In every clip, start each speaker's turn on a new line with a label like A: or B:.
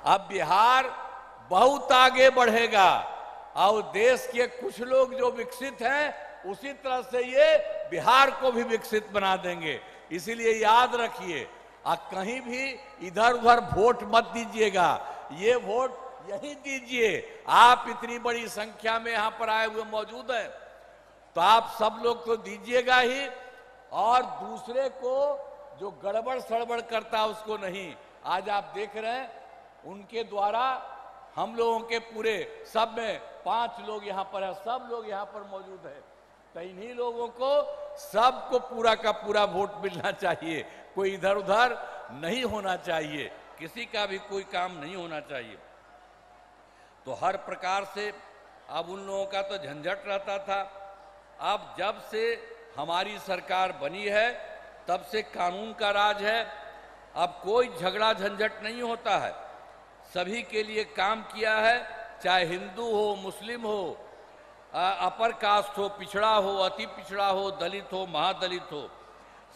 A: अब बिहार बहुत आगे बढ़ेगा और देश के कुछ लोग जो विकसित हैं उसी तरह से ये बिहार को भी विकसित बना देंगे। इसीलिए याद रखिए, कहीं भी इधर उधर वोट मत दीजिएगा, ये वोट यही दीजिए। आप इतनी बड़ी संख्या में यहां पर आए हुए मौजूद हैं तो आप सब लोग तो दीजिएगा ही, और दूसरे को जो गड़बड़ सड़बड़ करता है उसको नहीं। आज आप देख रहे हैं उनके द्वारा हम लोगों के पूरे सब में 5 लोग यहाँ पर है, सब लोग यहाँ पर मौजूद है, तो इन्हीं लोगों को सबको पूरा का पूरा वोट मिलना चाहिए। कोई इधर उधर नहीं होना चाहिए, किसी का भी कोई काम नहीं होना चाहिए। तो हर प्रकार से अब उन लोगों का तो झंझट रहता था। अब जब से हमारी सरकार बनी है तब से कानून का राज है। अब कोई झगड़ा झंझट नहीं होता है, सभी के लिए काम किया है, चाहे हिंदू हो, मुस्लिम हो, अपर कास्ट हो, पिछड़ा हो, अति पिछड़ा हो, दलित हो, महादलित हो,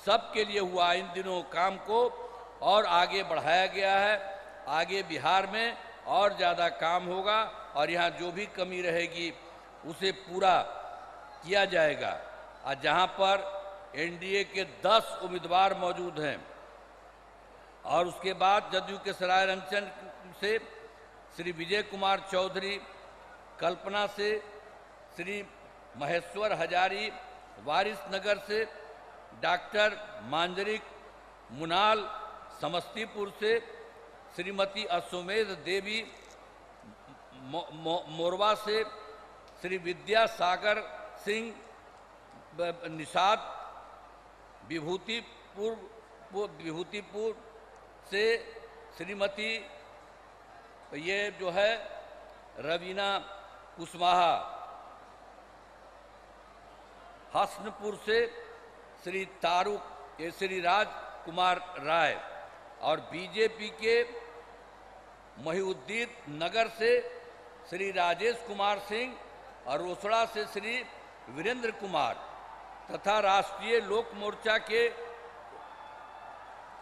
A: सबके लिए हुआ इन दिनों काम को और आगे बढ़ाया गया है। आगे बिहार में और ज़्यादा काम होगा और यहाँ जो भी कमी रहेगी उसे पूरा किया जाएगा। और जहाँ पर एनडीए के 10 उम्मीदवार मौजूद हैं और उसके बाद जदयू के सरायरंजन से श्री विजय कुमार चौधरी, कल्पना से श्री महेश्वर हजारी, वारिसनगर से डॉक्टर मांजरिक, मुनाल समस्तीपुर से श्रीमती अश्वमेध देवी, मोरवा से श्री विद्यासागर सिंह, निषाद विभूतिपुर से श्रीमती ये जो है रवीना कुशवाहा, हसनपुर से श्री राज कुमार राय और बीजेपी के महिउद्दीन नगर से श्री राजेश कुमार सिंह और रोसड़ा से श्री वीरेंद्र कुमार तथा राष्ट्रीय लोक मोर्चा के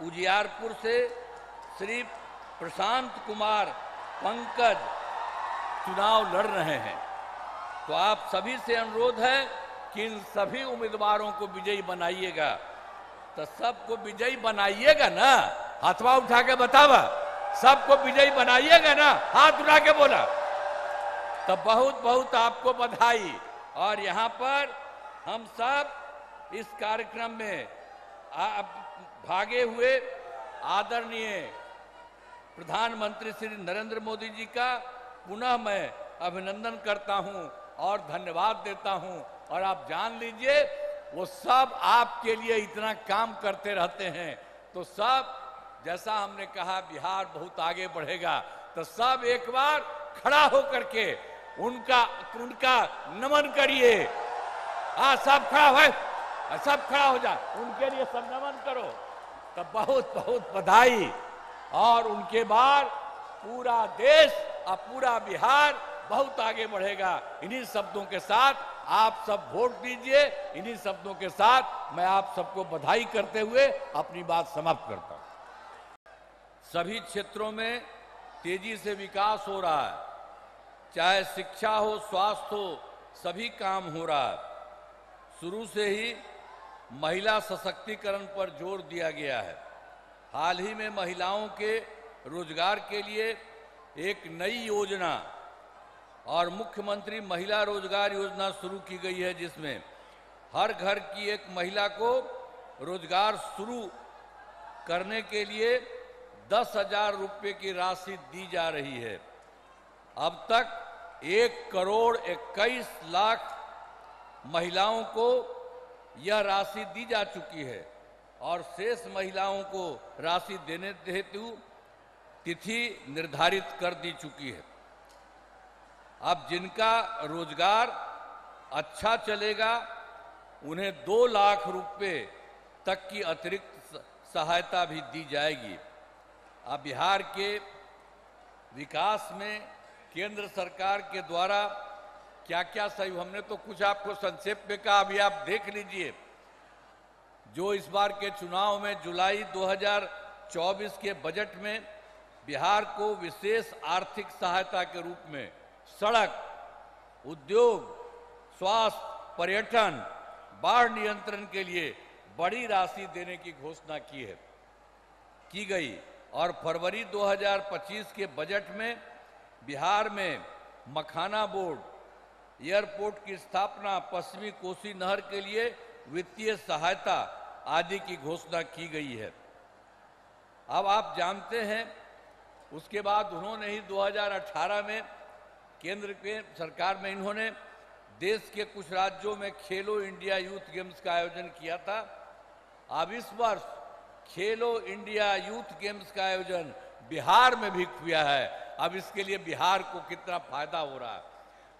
A: उजियारपुर से श्री प्रशांत कुमार पंकज चुनाव लड़ रहे हैं। तो आप सभी से अनुरोध है कि इन सभी उम्मीदवारों को विजयी बनाइएगा। तो सबको विजयी बनाइएगा ना, हाथवा उठा के बतावा, सबको विजयी बनाइएगा ना, हाथ उठा के बोला। तो बहुत बहुत आपको बधाई। और यहाँ पर हम सब इस कार्यक्रम में भागे हुए आदरणीय प्रधानमंत्री श्री नरेंद्र मोदी जी का पुनः मैं अभिनंदन करता हूं और धन्यवाद देता हूं। और आप जान लीजिए वो सब आपके लिए इतना काम करते रहते हैं। तो सब जैसा हमने कहा बिहार बहुत आगे बढ़ेगा, तो सब एक बार खड़ा होकर के उनका नमन करिए। सब खड़ा हो, सब खड़ा हो जा, उनके लिए सब नमन करो। तो बहुत बहुत बधाई। और उनके बाद पूरा देश और पूरा बिहार बहुत आगे बढ़ेगा। इन्हीं शब्दों के साथ आप सब वोट दीजिए। इन्हीं शब्दों के साथ मैं आप सबको बधाई करते हुए अपनी बात समाप्त करता हूं। सभी क्षेत्रों में तेजी से विकास हो रहा है, चाहे शिक्षा हो, स्वास्थ्य हो, सभी काम हो रहा है। शुरू से ही महिला सशक्तिकरण पर जोर दिया गया है। हाल ही में महिलाओं के रोजगार के लिए एक नई योजना और मुख्यमंत्री महिला रोजगार योजना शुरू की गई है, जिसमें हर घर की एक महिला को रोजगार शुरू करने के लिए 10,000 रुपये की राशि दी जा रही है। अब तक 1,21,00,000 महिलाओं को यह राशि दी जा चुकी है और शेष महिलाओं को राशि देने हेतु तिथि निर्धारित कर दी चुकी है। अब जिनका रोजगार अच्छा चलेगा उन्हें 2 लाख रुपए तक की अतिरिक्त सहायता भी दी जाएगी। अब बिहार के विकास में केंद्र सरकार के द्वारा क्या क्या सही, हमने तो कुछ आपको संक्षेप में कहा, अभी आप देख लीजिए। जो इस बार के चुनाव में जुलाई 2024 के बजट में बिहार को विशेष आर्थिक सहायता के रूप में सड़क, उद्योग, स्वास्थ्य, पर्यटन, बाढ़ नियंत्रण के लिए बड़ी राशि देने की घोषणा की गई और फरवरी 2025 के बजट में बिहार में मखाना बोर्ड, एयरपोर्ट की स्थापना, पश्चिमी कोसी नहर के लिए वित्तीय सहायता आदि की घोषणा की गई है। अब आप जानते हैं उसके बाद उन्होंने ही 2018 में केंद्र के सरकार में इन्होंने देश के कुछ राज्यों में खेलो इंडिया यूथ गेम्स का आयोजन किया था। अब इस वर्ष खेलो इंडिया यूथ गेम्स का आयोजन बिहार में भी किया है। अब इसके लिए बिहार को कितना फायदा हो रहा है,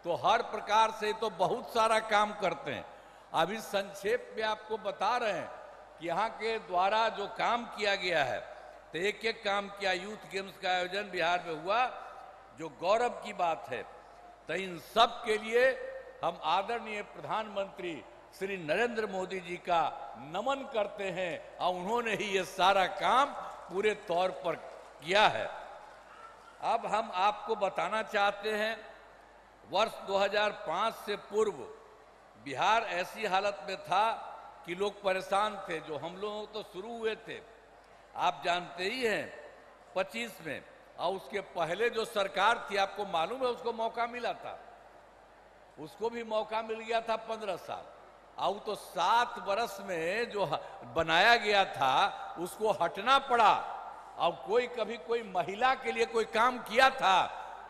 A: तो हर प्रकार से तो बहुत सारा काम करते हैं। अभी संक्षेप में आपको बता रहे हैं कि यहाँ के द्वारा जो काम किया गया है, तो एक एक काम किया। यूथ गेम्स का आयोजन बिहार में हुआ, जो गौरव की बात है। तो इन सब के लिए हम आदरणीय प्रधानमंत्री श्री नरेंद्र मोदी जी का नमन करते हैं और उन्होंने ही ये सारा काम पूरे तौर पर किया है। अब हम आपको बताना चाहते हैं, वर्ष 2005 से पूर्व बिहार ऐसी हालत में था कि लोग परेशान थे। जो हम लोग तो शुरू हुए थे, आप जानते ही हैं, 25 में, और उसके पहले जो सरकार थी, आपको मालूम है, उसको मौका मिला था, उसको भी मौका मिल गया था 15 साल। और तो 7 वर्ष में जो बनाया गया था उसको हटना पड़ा। और कभी कोई महिला के लिए कोई काम किया था,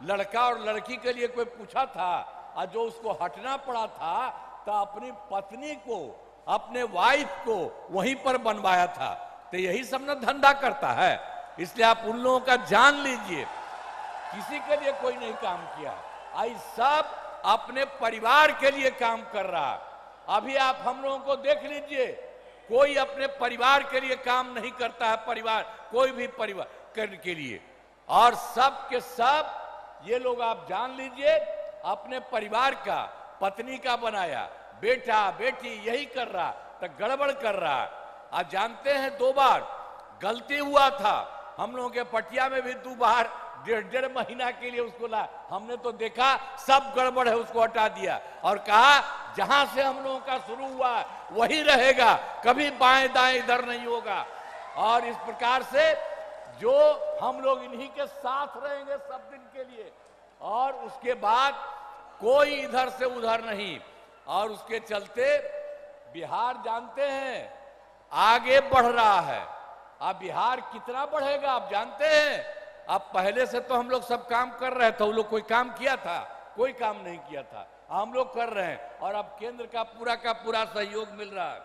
A: लड़का और लड़की के लिए कोई पूछा था, और जो उसको हटना पड़ा था, तो अपनी पत्नी को, अपने वाइफ को वहीं पर बनवाया था। तो यही सब ना धंधा करता है। इसलिए आप उन लोगों का जान लीजिए, किसी के लिए कोई नहीं काम किया, आई सब अपने परिवार के लिए काम कर रहा है। अभी आप हम लोगों को देख लीजिए, कोई अपने परिवार के लिए काम नहीं करता है, परिवार, कोई भी परिवार करने के लिए। और सब के सब ये लोग आप जान लीजिए, अपने परिवार का, पत्नी का बनाया, बेटा बेटी यही कर रहा, तो गड़बड़ कर रहा। आज जानते हैं 2 बार गलती हुआ था, हम लोगों के पटिया में भी 2 बार 1.5 महीना के लिए उसको ला, हमने तो देखा सब गड़बड़ है, उसको हटा दिया और कहा जहां से हम लोगों का शुरू हुआ वही रहेगा, कभी बाएं दाएं इधर नहीं होगा। और इस प्रकार से जो हम लोग इन्हीं के साथ रहेंगे सब दिन के लिए, और उसके बाद कोई इधर से उधर नहीं। और उसके चलते बिहार जानते हैं आगे बढ़ रहा है। अब बिहार कितना बढ़ेगा आप जानते हैं। अब पहले से तो हम लोग सब काम कर रहे थे, वो लोग कोई काम किया था? कोई काम नहीं किया था। हम लोग कर रहे हैं और अब केंद्र का पूरा सहयोग मिल रहा है।